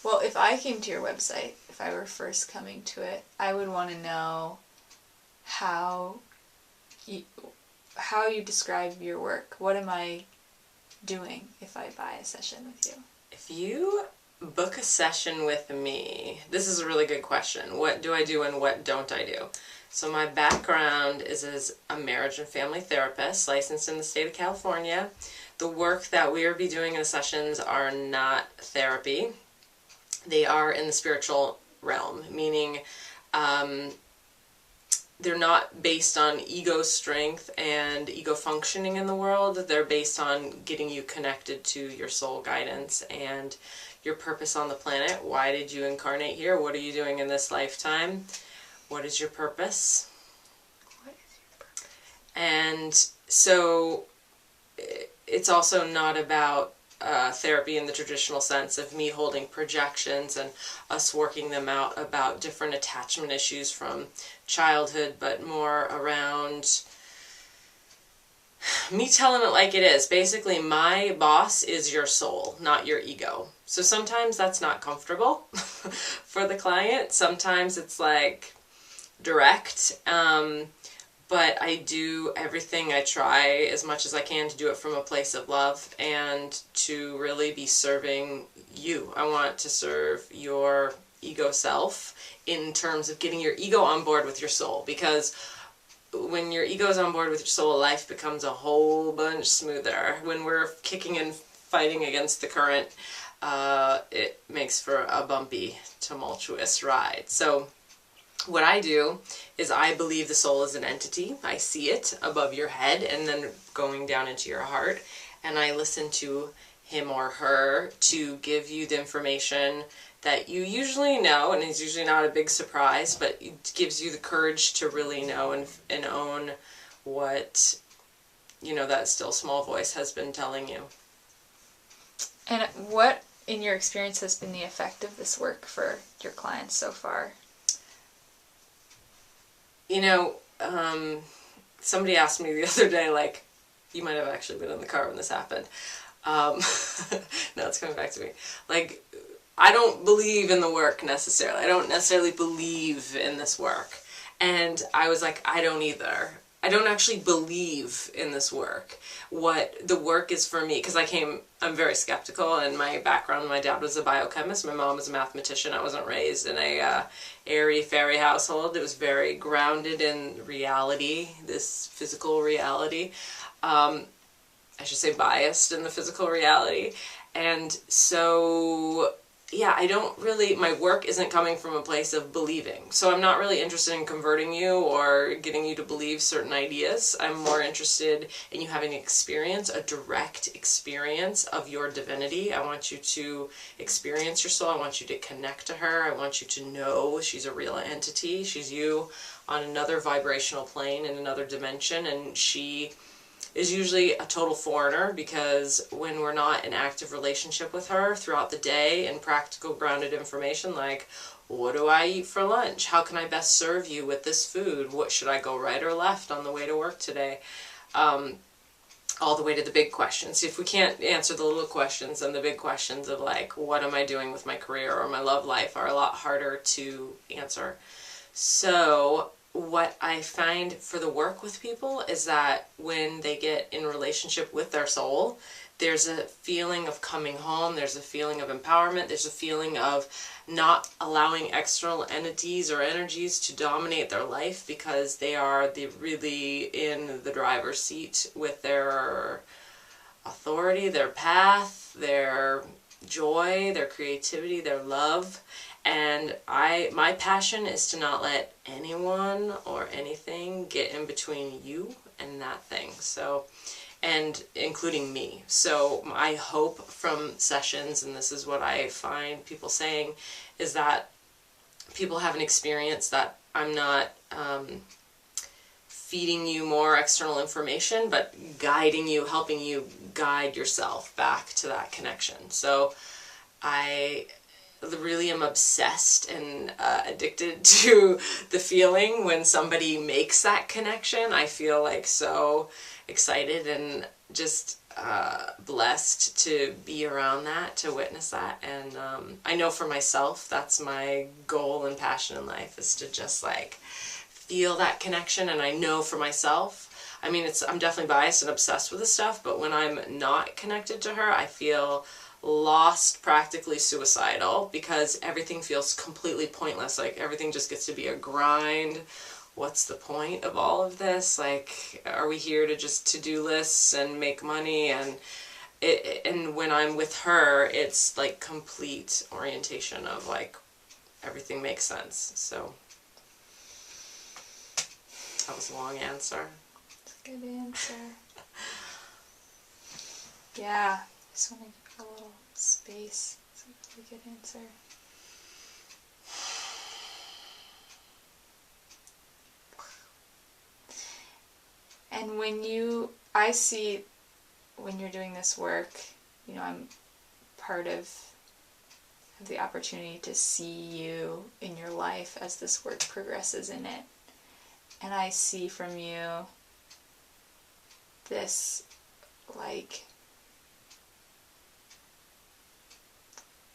Well, if I came to your website, if I were first coming to it, I would want to know how you, how you describe your work. What am I doing if I buy a session with you? If you book a session with me, this is a really good question. What do I do and what don't I do? So my background is as a marriage and family therapist, licensed in the state of California. The work that we will be doing in the sessions are not therapy. They are in the spiritual realm, meaning they're not based on ego strength and ego functioning in the world. They're based on getting you connected to your soul guidance and your purpose on the planet. Why did you incarnate here? What are you doing in this lifetime? What is your purpose? What is your purpose? And so it's also not about therapy in the traditional sense of me holding projections and us working them out about different attachment issues from childhood, but more around me telling it like it is. Basically, my boss is your soul, not your ego. So sometimes that's not comfortable for the client. Sometimes it's like direct. But I do everything. I try as much as I can to do it from a place of love and to really be serving you. I want to serve your ego self in terms of getting your ego on board with your soul, because when your ego is on board with your soul, life becomes a whole bunch smoother. When we're kicking and fighting against the current, it makes for a bumpy, tumultuous ride. So what I do is I believe the soul is an entity. I see it above your head and then going down into your heart. And I listen to him or her to give you the information that you usually know, and it's usually not a big surprise, but it gives you the courage to really know and own what, you know, that still small voice has been telling you. And what, in your experience, has been the effect of this work for your clients so far? You know, somebody asked me the other day, like, you might have actually been in the car when this happened. No, it's coming back to me. Like, I don't believe in the work necessarily. I don't necessarily believe in this work. And I was like, I don't either. I don't actually believe in this work. What the work is for me, because I'm very skeptical, and my background, my dad was a biochemist, my mom was a mathematician. I wasn't raised in a airy-fairy household. It was very grounded in reality, this physical reality. I should say biased in the physical reality. And so, yeah, my work isn't coming from a place of believing. So I'm not really interested in converting you or getting you to believe certain ideas. I'm more interested in you having an experience, a direct experience of your divinity. I want you to experience your soul. I want you to connect to her. I want you to know she's a real entity. She's you on another vibrational plane in another dimension, and she is usually a total foreigner, because when we're not in active relationship with her throughout the day and practical grounded information like, what do I eat for lunch? How can I best serve you with this food? What should I go right or left on the way to work today? All the way to the big questions. If we can't answer the little questions, then the big questions of like, what am I doing with my career or my love life are a lot harder to answer. So what I find for the work with people is that when they get in relationship with their soul, there's a feeling of coming home, there's a feeling of empowerment, there's a feeling of not allowing external entities or energies to dominate their life, because they are really in the driver's seat with their authority, their path, their joy, their creativity, their love. And my passion is to not let anyone or anything get in between you and that thing. So, and including me. So my hope from sessions, and this is what I find people saying, is that people have an experience that I'm not feeding you more external information, but guiding you, helping you guide yourself back to that connection. So I really am obsessed and addicted to the feeling when somebody makes that connection. I feel like so excited and just blessed to be around that, to witness that. And I know for myself, that's my goal and passion in life, is to just like feel that connection. And I know for myself, I mean, I'm definitely biased and obsessed with this stuff, but when I'm not connected to her, I feel lost, practically suicidal, because everything feels completely pointless. Like everything just gets to be a grind. What's the point of all of this? Like, are we here to just to-do lists and make money? And when I'm with her, it's like complete orientation of like everything makes sense. So that was a long answer. That's a good answer. Yeah, just want to give a little space. It's a really good answer. And I see when you're doing this work, you know, I'm part of the opportunity to see you in your life as this work progresses in it. And I see from you this, like,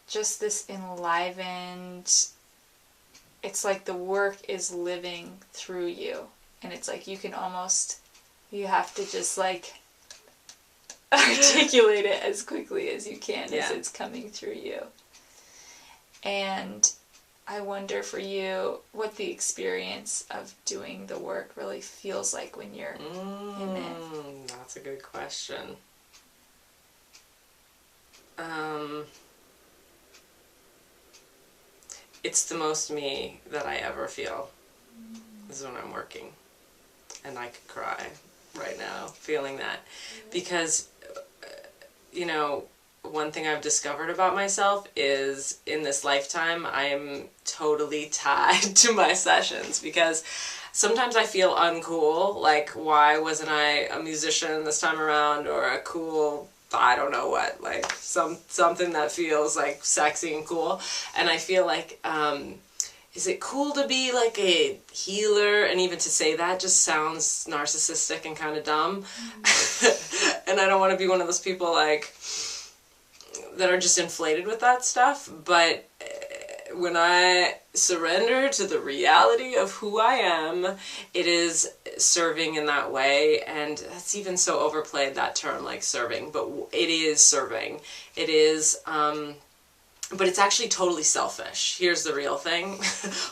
just this enlivened, it's like the work is living through you. And it's like you have to just like articulate it as quickly as you can as it's coming through you. And I wonder for you what the experience of doing the work really feels like when you're in it. That's a good question. It's the most me that I ever feel is when I'm working. And I could cry right now feeling that. Because, you know, one thing I've discovered about myself is in this lifetime, I'm totally tied to my sessions, because sometimes I feel uncool. Like, why wasn't I a musician this time around, or a cool, I don't know what, like something that feels like sexy and cool. And I feel like, is it cool to be like a healer? And even to say that just sounds narcissistic and kind of dumb. And I don't want to be one of those people like that are just inflated with that stuff. But when I surrender to the reality of who I am, it is serving in that way. And that's even so overplayed, that term, like serving, but it is serving. It is, but it's actually totally selfish. Here's the real thing.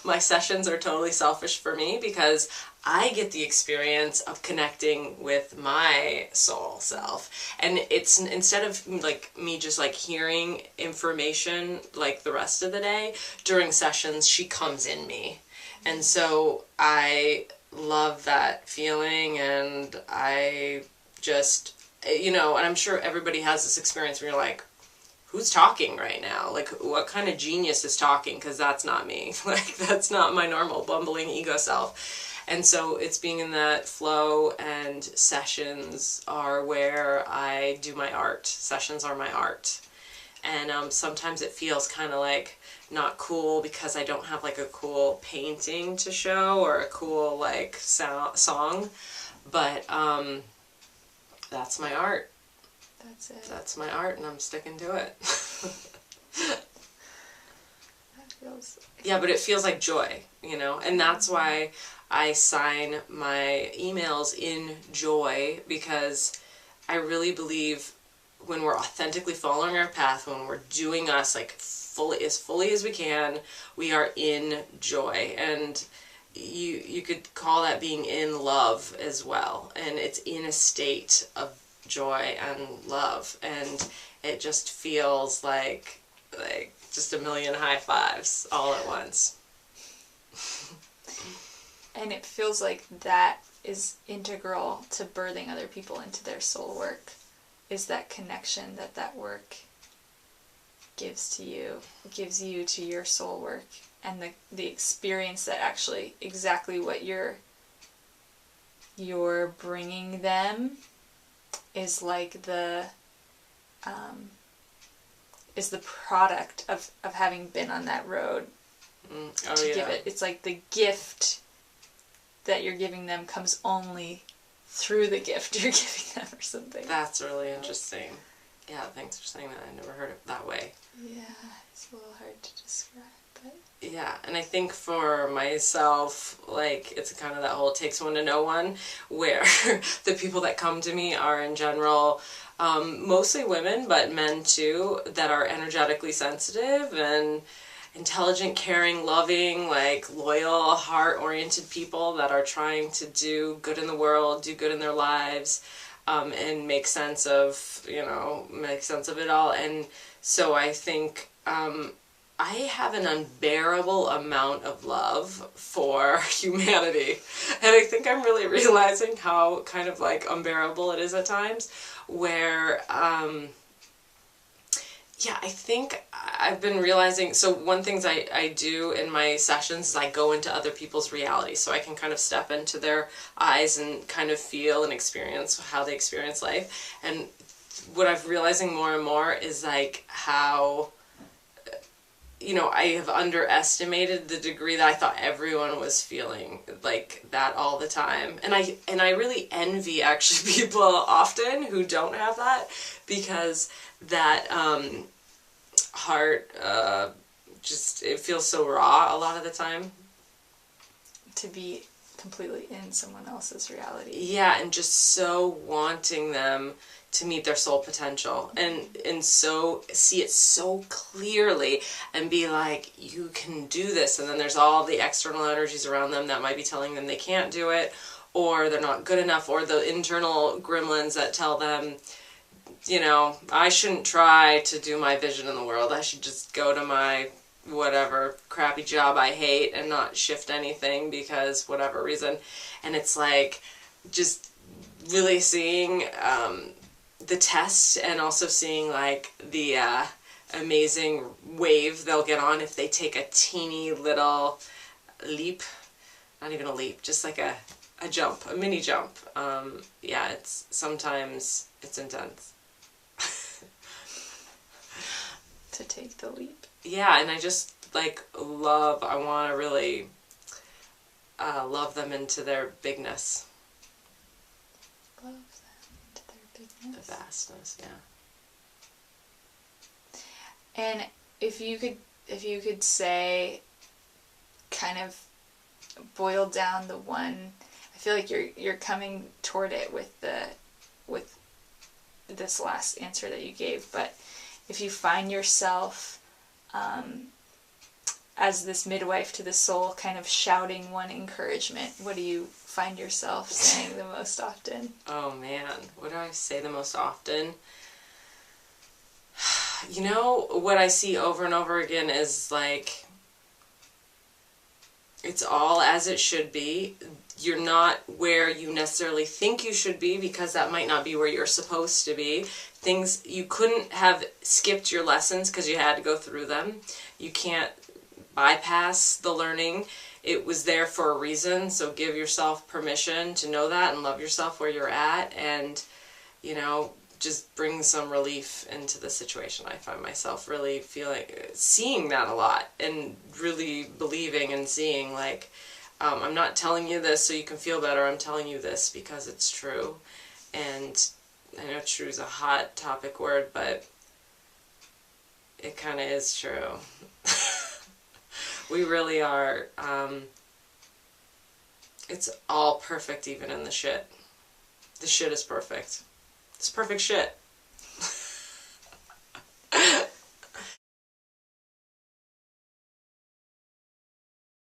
My sessions are totally selfish for me, because I get the experience of connecting with my soul self. And it's, instead of like me just like hearing information like the rest of the day, during sessions she comes in me. And so I love that feeling, and I just, you know, and I'm sure everybody has this experience where you're like, who's talking right now? Like, what kind of genius is talking? Because that's not me. Like, that's not my normal bumbling ego self. And so it's being in that flow, and sessions are where I do my art. Sessions are my art. And sometimes it feels kind of like not cool because I don't have like a cool painting to show or a cool like song. But that's my art. That's it. That's my art, and I'm sticking to it. That feels... Yeah, but it feels like joy, you know? And that's why I sign my emails in joy, because I really believe when we're authentically following our path, when we're doing us like fully as we can, we are in joy. And you could call that being in love as well. And it's in a state of joy and love, and it just feels like just a million high fives all at once. And it feels like that is integral to birthing other people into their soul work, is that connection that work gives you to your soul work, and the experience that actually exactly what you're bringing them is like is the product of having been on that road to give it. It's like the gift that you're giving them comes only through the gift you're giving them or something. That's really interesting. Yeah, thanks for saying that. I never heard it that way. Yeah, it's a little hard to describe, but... Yeah, and I think for myself, like, it's kind of that whole it takes one to know one, where the people that come to me are in general mostly women, but men too, that are energetically sensitive and intelligent, caring, loving, like loyal, heart-oriented people that are trying to do good in the world, do good in their lives, and make sense of it all. And so I think I have an unbearable amount of love for humanity. And I think I'm really realizing how kind of like unbearable it is at times, where I think I've been realizing, so one things I do in my sessions is I go into other people's reality, so I can kind of step into their eyes and kind of feel and experience how they experience life. And what I'm realizing more and more is like how, I have underestimated the degree that I thought everyone was feeling like that all the time. And I really envy actually people often who don't have that, because that heart it feels so raw a lot of the time. To be completely in someone else's reality. Yeah, and just so wanting them to meet their soul potential, and so see it so clearly and be like, you can do this. And then there's all the external energies around them that might be telling them they can't do it, or they're not good enough, or the internal gremlins that tell them, I shouldn't try to do my vision in the world. I should just go to my whatever crappy job I hate and not shift anything because whatever reason. And it's like just really seeing the test, and also seeing like the amazing wave they'll get on if they take a teeny little leap. Not even a leap, just like a jump, a mini jump. Sometimes it's intense. To take the leap. Yeah, and I just I want to really love them into their bigness. Love them into their bigness. The vastness, yeah. And if you could say, kind of boil down the one, I feel like you're coming toward it with this last answer that you gave, but if you find yourself as this midwife to the soul, kind of shouting one encouragement, what do you find yourself saying the most often? Oh man, what do I say the most often? What I see over and over again is like, it's all as it should be. You're not where you necessarily think you should be, because that might not be where you're supposed to be. Things, you couldn't have skipped your lessons because you had to go through them. You can't bypass the learning. It was there for a reason, so give yourself permission to know that and love yourself where you're at, and just bring some relief into the situation. I find myself really seeing that a lot, and really believing and seeing like, I'm not telling you this so you can feel better, I'm telling you this because it's true. And I know true is a hot topic word, but it kind of is true. We really are, it's all perfect even in the shit. The shit is perfect. It's perfect shit.